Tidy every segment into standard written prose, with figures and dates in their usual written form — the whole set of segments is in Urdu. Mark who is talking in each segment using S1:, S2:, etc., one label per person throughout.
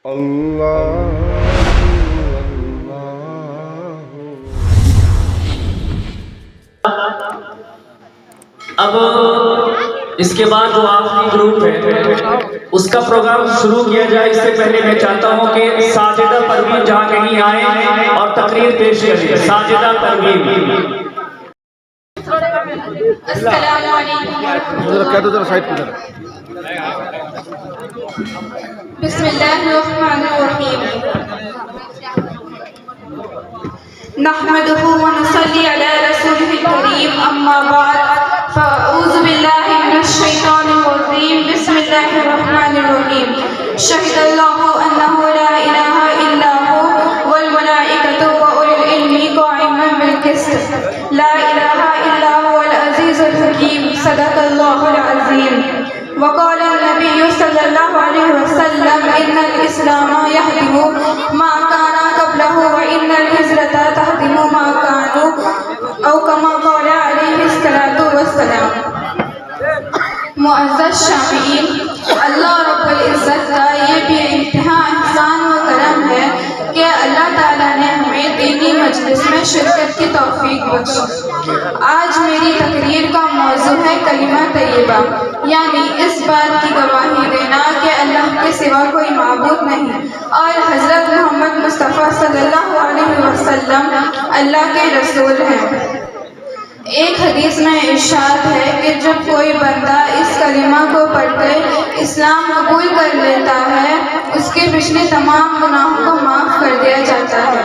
S1: اللہ
S2: اب اس کے بعد جو آخری گروپ ہے اس کا پروگرام شروع کیا جائے. اس سے پہلے میں چاہتا ہوں کہ ساجدہ پروین جہاں کہیں آئیں اور تقریر پیش کریں. ساجدہ پروین.
S3: السلام علیکم. بسم اللہ الرحمن الرحیم. نحمده ونصلي على رسوله الكريم. اما بعد فاعوذ باللہ من الشیطان الرجیم. بسم اللہ الرحمن الرحیم. شہد اللہ انہ لا الہ الا هو والملائکۃ واولو العلم قائما بالقسط لا الہ الا هو العزیز الحکیم. صدق اللہ العظیم. وقال النبی صلی اللہ علیہ وسلم ان الاسلام یہدم ما کان قبلہ وان الہجرۃ تہدم ما کانوا او کما قال علیہ الصلاۃ والسلام. معزز شامعین، اللہ رب العزت کا یہ بے انتہا احسان و کرم ہے کہ اللہ تعالیٰ نے ہمیں دینی مجلس میں شرکت کی توفیق بخشی. آج میری تقریر کا موضوع ہے کلمہ طیبہ، یعنی اس بات کی گواہی دینا کہ اللہ کے سوا کوئی معبود نہیں اور حضرت محمد مصطفیٰ صلی اللہ علیہ وسلم اللہ کے رسول ہیں. ایک حدیث میں ارشاد ہے کہ جب کوئی بندہ اس کلمہ کو پڑھ کر اسلام قبول کر لیتا ہے اس کے پچھلے تمام گناہوں کو معاف کر دیا جاتا ہے.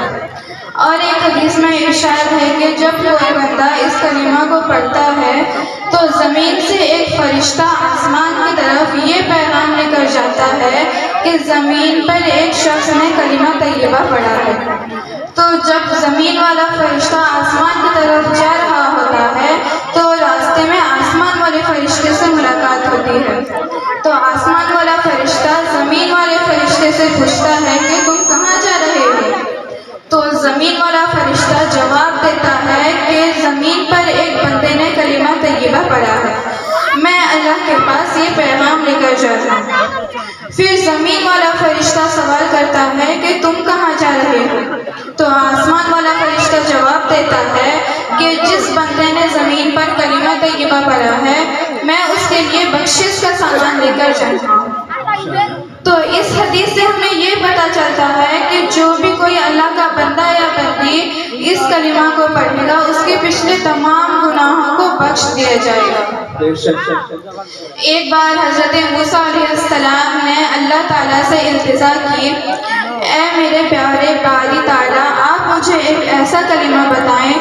S3: اور ایک حدیث میں ارشاد ہے کہ جب کوئی بندہ اس کلمہ کو پڑھتا ہے تو زمین سے ایک فرشتہ آسمان کی طرف یہ پیغام لے کر جاتا ہے کہ زمین پر ایک شخص نے کلمہ طیبہ پڑھا ہے. تو جب زمین والا فرشتہ آسمان کی طرف جا رہا ہوتا ہے تو راستے میں آسمان والے فرشتے سے ملاقات ہوتی ہے. تو آسمان والا فرشتہ زمین والے فرشتے سے پوچھتا ہے کہ تم کہاں جا رہے ہو؟ تو زمین والا فرشتہ جواب دیتا ہے کہ زمین پر ایک بندے نے کلمہ طیبہ پڑھا ہے، میں اللہ کے پاس یہ پیغام لے کر جاتا ہوں. پھر زمین والا فرشتہ سوال کرتا ہے کہ تم کہاں جا رہے ہو؟ تو آسمان والا فرشتہ جواب دیتا ہے کہ جس بندے نے زمین پر کلمہ طیبہ پڑھا ہے میں اس کے لیے بخشش کا سامان لے کر جاتا ہوں. تو اس حدیث سے ہمیں یہ پتہ چلتا ہے کہ جو بھی کوئی اللہ کا بندہ یا بندی اس کلمہ کو پڑھے گا اس کے پچھلے تمام گناہوں کو بخش دیا جائے گا. ایک بار حضرت موسیٰ علیہ السلام نے اللہ تعالیٰ سے التجا کی، اے میرے پیارے باری تعالیٰ، آپ مجھے ایک ایسا کلمہ بتائیں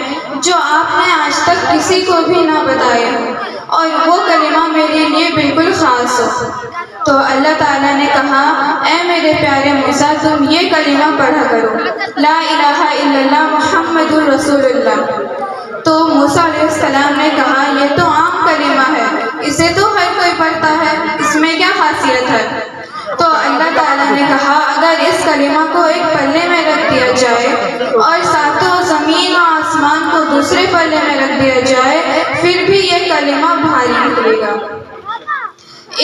S3: جو آپ نے آج تک کسی کو بھی نہ بتایا اور وہ کلمہ میرے لیے بالکل خاص ہو. تو اللہ تعالیٰ نے کہا، اے میرے پیارے موسیٰ، تم یہ کلمہ پڑھا کرو، لا الہ الا اللہ محمد رسول اللہ. تو موسیٰ علیہ السلام نے کہا، یہ تو عام کلمہ ہے، اسے تو ہر کوئی پڑھتا ہے، اس میں کیا خاصیت ہے؟ تو اللہ تعالیٰ نے کہا، اگر اس کلمہ کو ایک پلے میں رکھ دیا جائے اور ساتوں زمین و آسمان کو دوسرے پلے میں رکھ دیا جائے پھر بھی یہ کلمہ بھاری نکلے گا.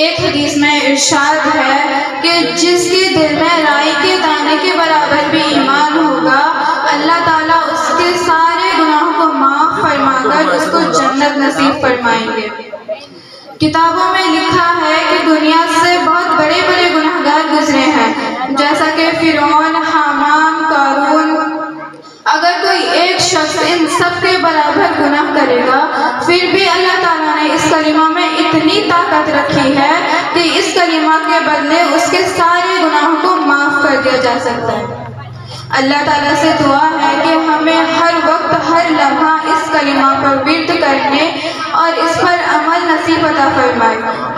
S3: ایک حدیث میں ارشاد ہے کہ جس کے دل میں رائی کے دانے کے برابر بھی ایمان ہوگا اللہ تعالیٰ اس کے سارے گناہوں کو معاف فرما کر اس کو جنت نصیب فرمائیں گے. کتابوں میں لکھا ہے کہ دنیا سے بہت بڑے بڑے گناہگار گزرے ہیں جیسا کہ فرعون، حامان، قارون. اگر کوئی ایک شخص ان سب کے برابر گناہ کرے گا پھر بھی اللہ تعالیٰ نے اس کلمہ میں اتنی طاقت رکھی ہے کہ اس کلمہ کے بدلے اس کے سارے گناہوں کو معاف کر دیا جا سکتا ہے. اللہ تعالیٰ سے دعا ہے کہ ہمیں ہر وقت ہر لمحہ اس کلمہ پر ورد کرنے اور اس پر عمل نصیب عطا فرمائے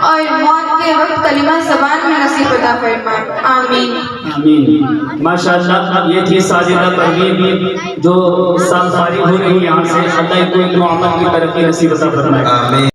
S3: اور موت کے وقت کلمہ زبان میں نصیب عطا فرمائے. آمین.
S2: آمین. ماشاءاللہ یہ تھی ساجدہ پروین جو سال فارغ ہو رہی ہے یہاں سے. اللہ کو علم و عمل کی ترقی نصیب عطا فرمائے. آمین.